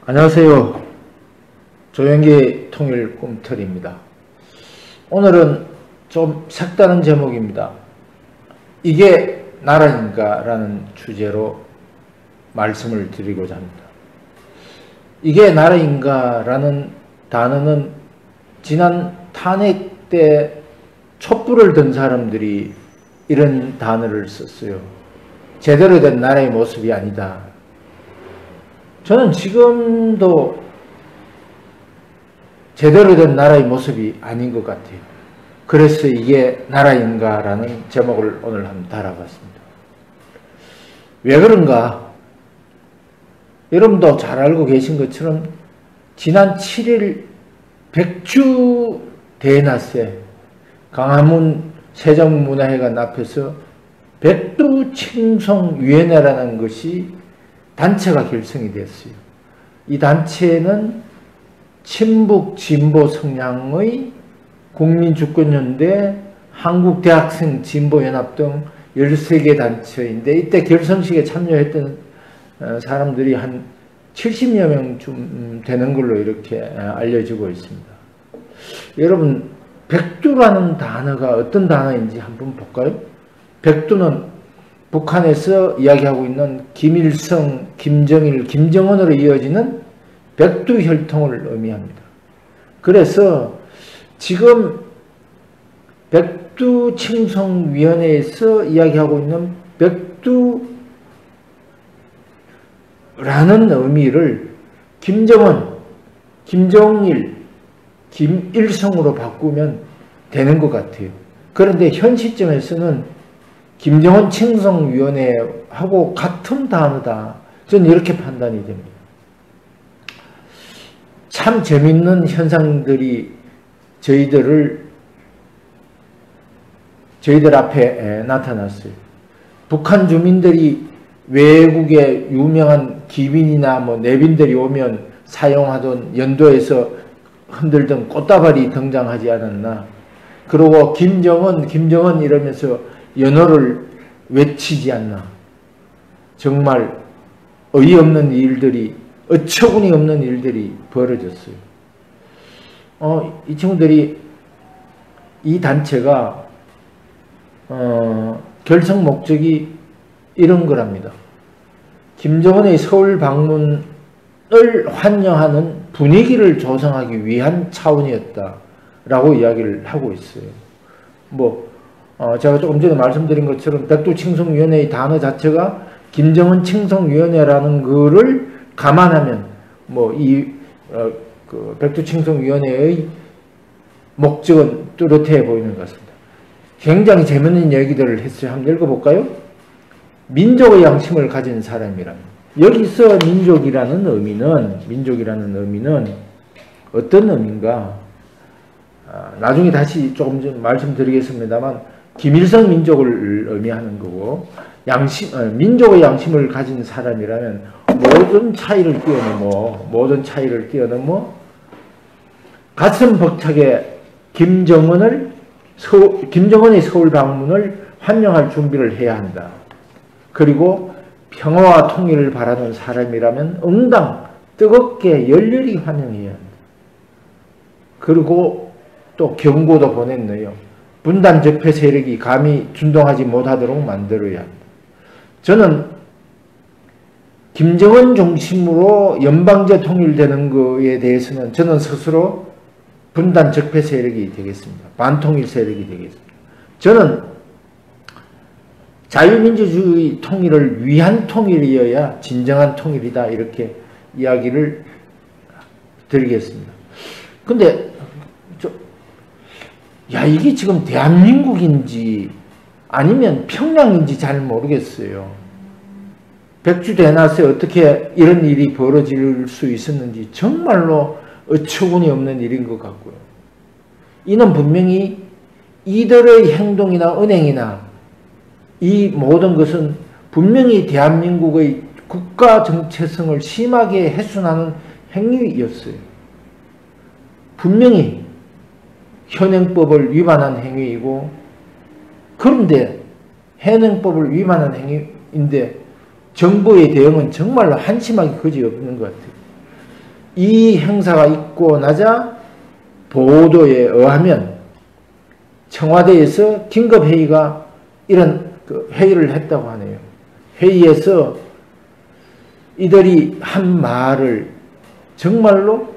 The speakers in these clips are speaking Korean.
안녕하세요. 조영기 통일 꿈틀입니다. 오늘은 좀 색다른 제목입니다. 이게 나라인가? 라는 주제로 말씀을 드리고자 합니다. 이게 나라인가? 라는 단어는 지난 탄핵 때 촛불을 든 사람들이 이런 단어를 썼어요. 제대로 된 나라의 모습이 아니다. 저는 지금도 제대로 된 나라의 모습이 아닌 것 같아요. 그래서 이게 나라인가? 라는 제목을 오늘 한번 달아봤습니다. 왜 그런가? 여러분도 잘 알고 계신 것처럼 지난 7일 백주 대낮에 광화문 세종문화회관 앞에서 백두칭송위원회라는 것이 단체가 결성이 됐어요. 이 단체는 친북 진보 성향의 국민주권연대, 한국대학생 진보연합 등 13개 단체인데 이때 결성식에 참여했던 사람들이 한 70여 명쯤 되는 걸로 이렇게 알려지고 있습니다. 여러분, 백두라는 단어가 어떤 단어인지 한번 볼까요? 백두는 북한에서 이야기하고 있는 김일성, 김정일, 김정은으로 이어지는 백두혈통을 의미합니다. 그래서 지금 백두칭송위원회에서 이야기하고 있는 백두라는 의미를 김정은, 김정일, 김일성으로 바꾸면 되는 것 같아요. 그런데 현 시점에서는 김정은 칭송위원회하고 같은 단어다. 저는 이렇게 판단이 됩니다. 참 재밌는 현상들이 저희들 앞에 나타났어요. 북한 주민들이 외국의 유명한 기빈이나 내빈들이 오면 사용하던 연도에서 흔들던 꽃다발이 등장하지 않았나. 그리고 김정은 이러면서 연호를 외치지 않나. 정말 어이없는 일들이, 어처구니 없는 일들이 벌어졌어요. 이 친구들이, 이 단체가 결성 목적이 이런 거랍니다. 김정은의 서울 방문을 환영하는 분위기를 조성하기 위한 차원이었다라고 이야기를 하고 있어요. 제가 조금 전에 말씀드린 것처럼 백두칭송위원회의 단어 자체가 김정은 칭송위원회라는 거를 감안하면 백두칭송위원회의 목적은 뚜렷해 보이는 것 같습니다. 굉장히 재밌는 얘기들을 했어요. 한번 읽어볼까요? 민족의 양심을 가진 사람이라면, 여기서 민족이라는 의미는 어떤 의미인가? 나중에 다시 조금 전 말씀드리겠습니다만 김일성 민족을 의미하는 거고, 민족의 양심을 가진 사람이라면 모든 차이를 뛰어넘어 가슴 벅차게 김정은의 서울 방문을 환영할 준비를 해야 한다. 그리고 평화와 통일을 바라는 사람이라면 응당 뜨겁게 열렬히 환영해야 한다. 그리고 또 경고도 보냈네요. 분단 적폐 세력이 감히 준동하지 못하도록 만들어야 한다. 저는 김정은 중심으로 연방제 통일되는 것에 대해서는 저는 스스로 분단 적폐 세력이 되겠습니다. 반통일 세력이 되겠습니다. 저는 자유민주주의 통일을 위한 통일이어야 진정한 통일이다. 이렇게 이야기를 드리겠습니다. 근데 이게 지금 대한민국인지 아니면 평양인지 잘 모르겠어요. 백주 대낮에 어떻게 이런 일이 벌어질 수 있었는지 정말로 어처구니 없는 일인 것 같고요. 이는 분명히 이들의 행동이나 은행이나 이 모든 것은 분명히 대한민국의 국가 정체성을 심하게 훼손하는 행위였어요. 분명히 현행법을 위반한 행위이고, 그런데 현행법을 위반한 행위인데 정부의 대응은 정말로 한심하기 그지없는 것 같아요. 이 행사가 있고 나자 보도에 의하면 청와대에서 긴급회의가 이런 회의를 했다고 하네요. 회의에서 이들이 한 말을 정말로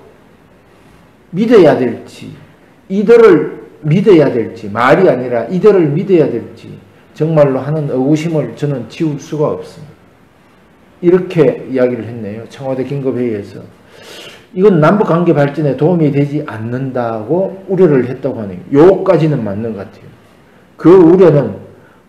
믿어야 될지, 이들을 믿어야 될지, 말이 아니라 이들을 믿어야 될지 정말로 하는 의구심을 저는 지울 수가 없습니다. 이렇게 이야기를 했네요. 청와대 긴급회의에서. 이건 남북관계 발전에 도움이 되지 않는다고 우려를 했다고 하네요. 요까지는 맞는 것 같아요. 그 우려는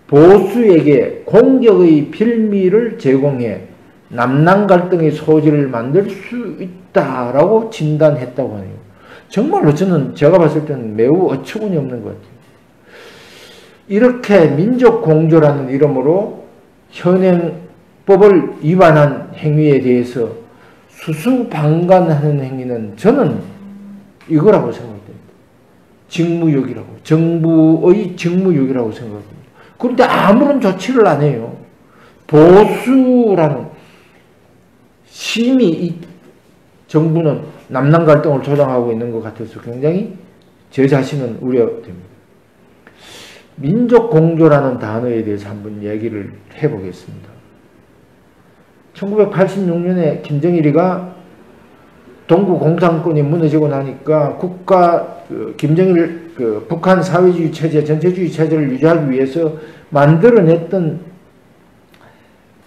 보수에게 공격의 빌미를 제공해 남남 갈등의 소지를 만들 수 있다라고 진단했다고 하네요. 정말로 저는 제가 봤을 때는 매우 어처구니 없는 것 같아요. 이렇게 민족공조라는 이름으로 현행법을 위반한 행위에 대해서 수수방관하는 행위는 저는 이거라고 생각됩니다. 직무유기라고, 정부의 직무유기라고 생각합니다. 그런데 아무런 조치를 안 해요. 보수라는 심히 이 정부는 남남 갈등을 조장하고 있는 것 같아서 굉장히 제 자신은 우려됩니다. 민족공조라는 단어에 대해서 한번 얘기를 해보겠습니다. 1986년에 김정일이가 동구 공산권이 무너지고 나니까 김정일 북한 사회주의 체제, 전체주의 체제를 유지하기 위해서 만들어냈던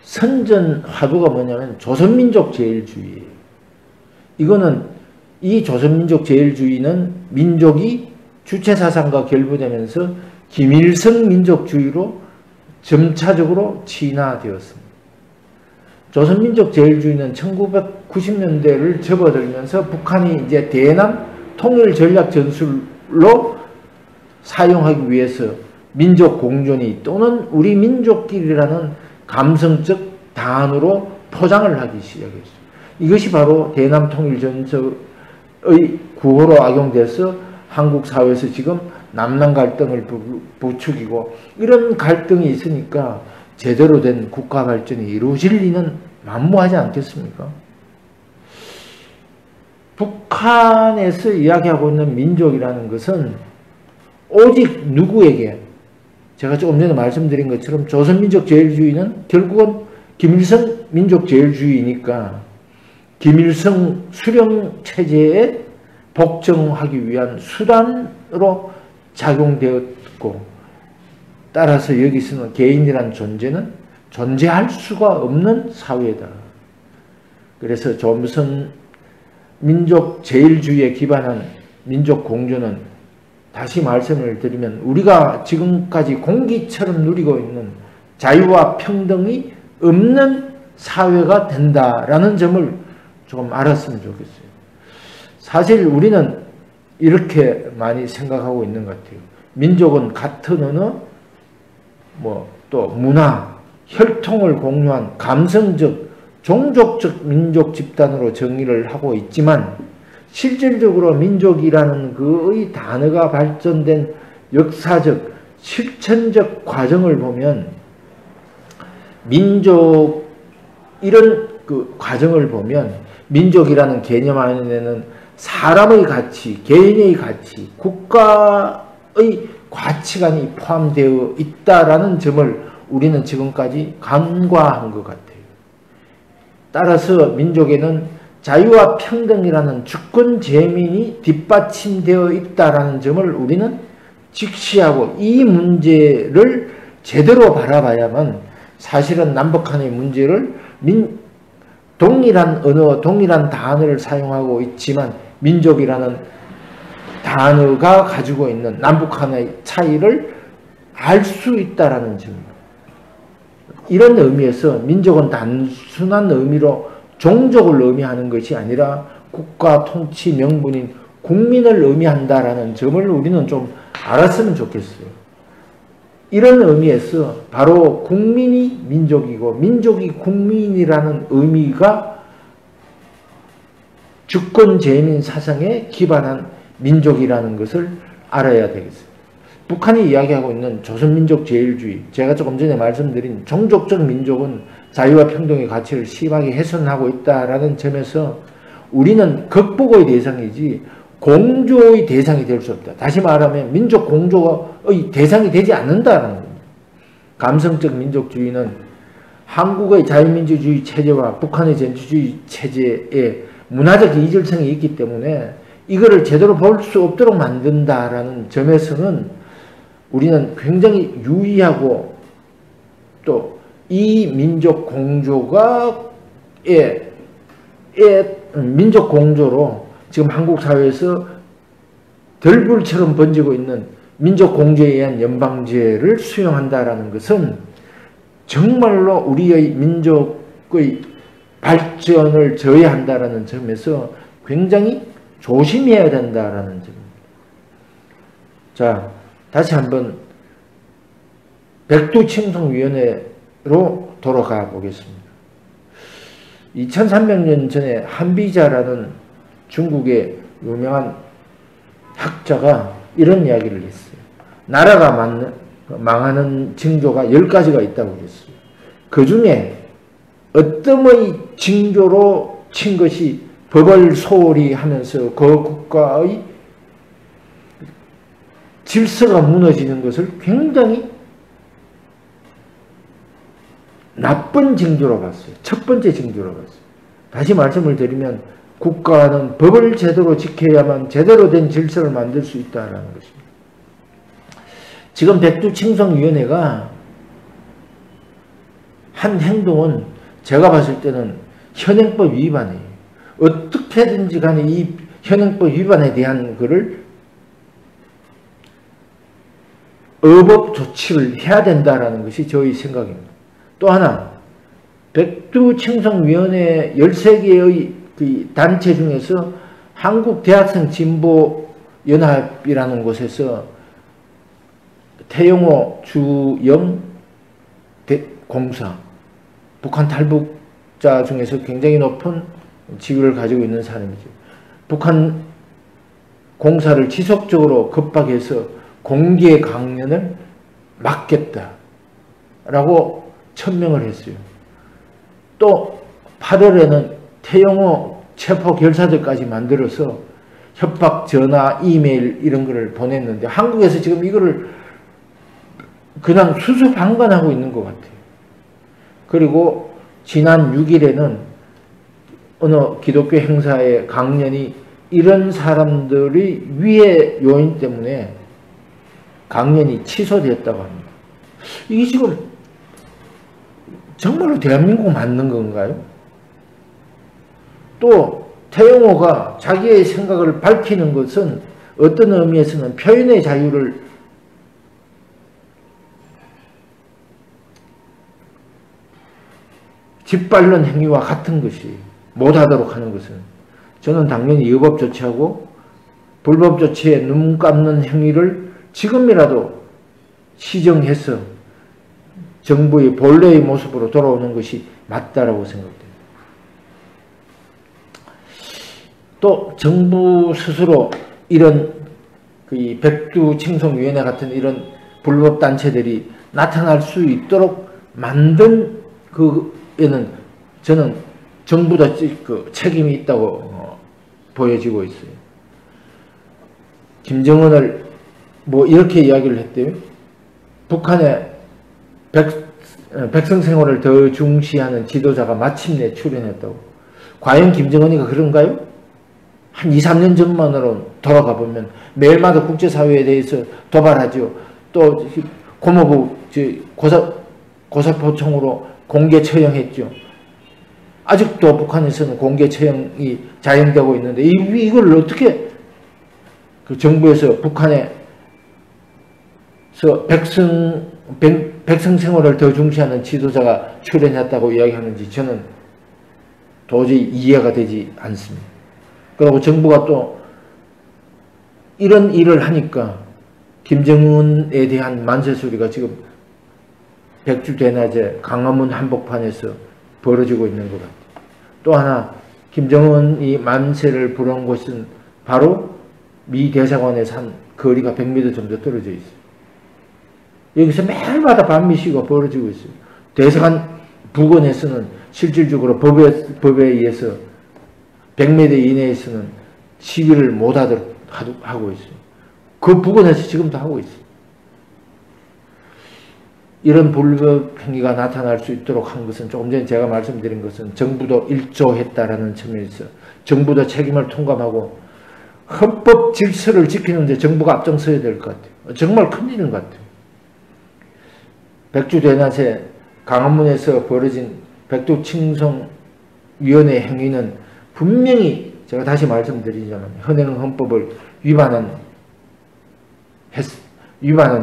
선전 화두가 뭐냐면 조선민족 제일주의예요. 이거는 이 조선민족 제일주의는 민족이 주체사상과 결부되면서 김일성 민족주의로 점차적으로 진화되었습니다. 조선민족 제일주의는 1990년대를 접어들면서 북한이 이제 대남 통일 전략 전술로 사용하기 위해서 민족 공존이 또는 우리 민족끼리라는 감성적 단어로 포장을 하기 시작했어요. 이것이 바로 대남 통일 전술의 구호로 악용돼서 한국 사회에서 지금 남남 갈등을 부추기고 이런 갈등이 있으니까 제대로 된 국가 발전이 이루어질 리는 만무하지 않겠습니까? 북한에서 이야기하고 있는 민족이라는 것은 오직 누구에게, 제가 조금 전에 말씀드린 것처럼 조선민족 제일주의는 결국은 김일성 민족 제일주의니까 김일성 수령 체제에 복종하기 위한 수단으로 작용되었고, 따라서 여기서는 개인이란 존재는 존재할 수가 없는 사회다. 그래서 조선 민족 제일주의에 기반한 민족 공조는 다시 말씀을 드리면 우리가 지금까지 공기처럼 누리고 있는 자유와 평등이 없는 사회가 된다라는 점을 조금 알았으면 좋겠어요. 사실 우리는 이렇게 많이 생각하고 있는 것 같아요. 민족은 같은 언어, 또 문화, 혈통을 공유한 감성적, 종족적 민족 집단으로 정의를 하고 있지만 실질적으로 민족이라는 그의 단어가 발전된 역사적, 실천적 과정을 보면 이런 그 과정을 보면 민족이라는 개념 안에는 사람의 가치, 개인의 가치, 국가의 가치관이 포함되어 있다라는 점을 우리는 지금까지 간과한 것 같아요. 따라서 민족에는 자유와 평등이라는 주권 재민이 뒷받침되어 있다라는 점을 우리는 직시하고 이 문제를 제대로 바라봐야만 사실은 남북한의 문제를 동일한 언어, 동일한 단어를 사용하고 있지만 민족이라는 단어가 가지고 있는 남북한의 차이를 알 수 있다라는 점입니다. 이런 의미에서 민족은 단순한 의미로 종족을 의미하는 것이 아니라 국가 통치 명분인 국민을 의미한다라는 점을 우리는 좀 알았으면 좋겠어요. 이런 의미에서 바로 국민이 민족이고 민족이 국민이라는 의미가 주권재민 사상에 기반한 민족이라는 것을 알아야 되겠습니다. 북한이 이야기하고 있는 조선민족 제일주의, 제가 조금 전에 말씀드린 종족적 민족은 자유와 평등의 가치를 심하게 훼손하고 있다라는 점에서 우리는 극복의 대상이지 공조의 대상이 될 수 없다. 다시 말하면 민족 공조의 대상이 되지 않는다는 겁니다. 감성적 민족주의는 한국의 자유민주주의 체제와 북한의 전주주의 체제에 문화적 이질성이 있기 때문에 이거를 제대로 볼 수 없도록 만든다라는 점에서는 우리는 굉장히 유의하고 또 이 민족 공조가 민족 공조로 지금 한국 사회에서 들불처럼 번지고 있는 민족 공조에 의한 연방제를 수용한다라는 것은 정말로 우리의 민족의 발전을 저해한다라는 점에서 굉장히 조심해야 된다라는 점입니다. 자, 다시 한번 백두칭송위원회로 돌아가 보겠습니다. 2300년 전에 한비자라는 중국의 유명한 학자가 이런 이야기를 했어요. 나라가 망하는 징조가 10가지가 있다고 그랬어요. 그 중에 어떤 징조로 친 것이 법을 소홀히 하면서 그 국가의 질서가 무너지는 것을 굉장히 나쁜 징조로 봤어요. 첫 번째 징조로 봤어요. 다시 말씀을 드리면 국가는 법을 제대로 지켜야만 제대로 된 질서를 만들 수 있다는 것입니다. 지금 백두칭송위원회가 한 행동은 제가 봤을 때는 현행법 위반이에요. 어떻게든지 간에 이 현행법 위반에 대한 것을 어법 조치를 해야 된다는 것이 저희 생각입니다. 또 하나, 백두칭송위원회 13개의 그 단체 중에서 한국대학생진보연합이라는 곳에서 태영호, 주영 공사, 북한 탈북자 중에서 굉장히 높은 지위를 가지고 있는 사람이죠. 북한 공사를 지속적으로 겁박해서 공개 강연을 막겠다라고 천명을 했어요. 또 8월에는 태영호 체포 결사들까지 만들어서 협박, 전화, 이메일 이런 거를 보냈는데 한국에서 지금 이거를 그냥 수수방관하고 있는 것 같아요. 그리고 지난 6일에는 어느 기독교 행사의 강연이 이런 사람들이 위해 요인 때문에 강연이 취소되었다고 합니다. 이게 지금 정말로 대한민국 맞는 건가요? 또 태영호가 자기의 생각을 밝히는 것은 어떤 의미에서는 표현의 자유를 짓밟는 행위와 같은 것이 못하도록 하는 것은 저는 당연히 위법 조치하고 불법 조치에 눈 감는 행위를 지금이라도 시정해서 정부의 본래의 모습으로 돌아오는 것이 맞다라고 생각됩니다. 또 정부 스스로 이런 그 백두칭송위원회 같은 이런 불법 단체들이 나타날 수 있도록 만든 그에는 저는 정부도 그 책임이 있다고 보여지고 있어요. 김정은을 뭐 이렇게 이야기를 했대요. 북한의 백성 생활을 더 중시하는 지도자가 마침내 출연했다고. 과연 김정은이가 그런가요? 한 2, 3년 전만으로 돌아가 보면 매일마다 국제사회에 대해서 도발하죠. 또 고모부 고사포총으로 공개 처형했죠. 아직도 북한에서는 공개 처형이 자행되고 있는데 이걸 어떻게 그 정부에서 북한에서 백성 생활을 더 중시하는 지도자가 출연했다고 이야기하는지 저는 도저히 이해가 되지 않습니다. 그리고 정부가 또 이런 일을 하니까 김정은에 대한 만세소리가 지금 백주대낮에 광화문 한복판에서 벌어지고 있는 것 같아요. 또 하나 김정은이 만세를 부른 곳은 바로 미 대사관에서 한 거리가 100m 정도 떨어져 있어요. 여기서 매일마다 반미시가 벌어지고 있어요. 대사관 북원에서는 실질적으로 법에 의해서 100m 이내에서는 시위를 못하도록 하고 있어요. 그 북원에서 지금도 하고 있어요. 이런 불법 행위가 나타날 수 있도록 한 것은 조금 전에 제가 말씀드린 것은 정부도 일조했다라는 측면에서 정부도 책임을 통감하고 헌법 질서를 지키는 데 정부가 앞장서야 될 것 같아요. 정말 큰일인 것 같아요. 백주대낮에 강화문에서 벌어진 백두칭송위원회 행위는 분명히 제가 다시 말씀드리자면 현행 헌법을 위반한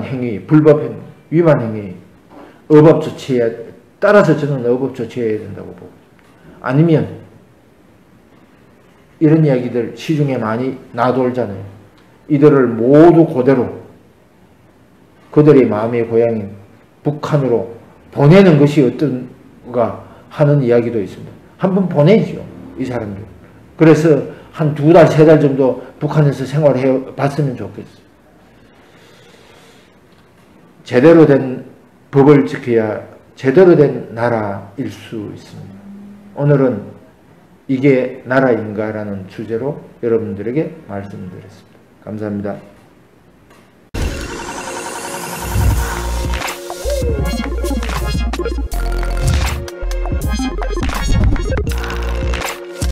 행위, 불법 행위, 위반 행위, 의법 조치해야, 따라서 저는 의법 조치해야 된다고 보고, 아니면 이런 이야기들 시중에 많이 나돌잖아요. 이들을 모두 그대로 그들의 마음의 고향인 북한으로 보내는 것이 어떤가 하는 이야기도 있습니다. 한번 보내죠, 이 사람들. 그래서 한 2달, 3달 정도 북한에서 생활해 봤으면 좋겠어요. 제대로 된 법을 지켜야 제대로 된 나라일 수 있습니다. 오늘은 이게 나라인가라는 주제로 여러분들에게 말씀드렸습니다. 감사합니다.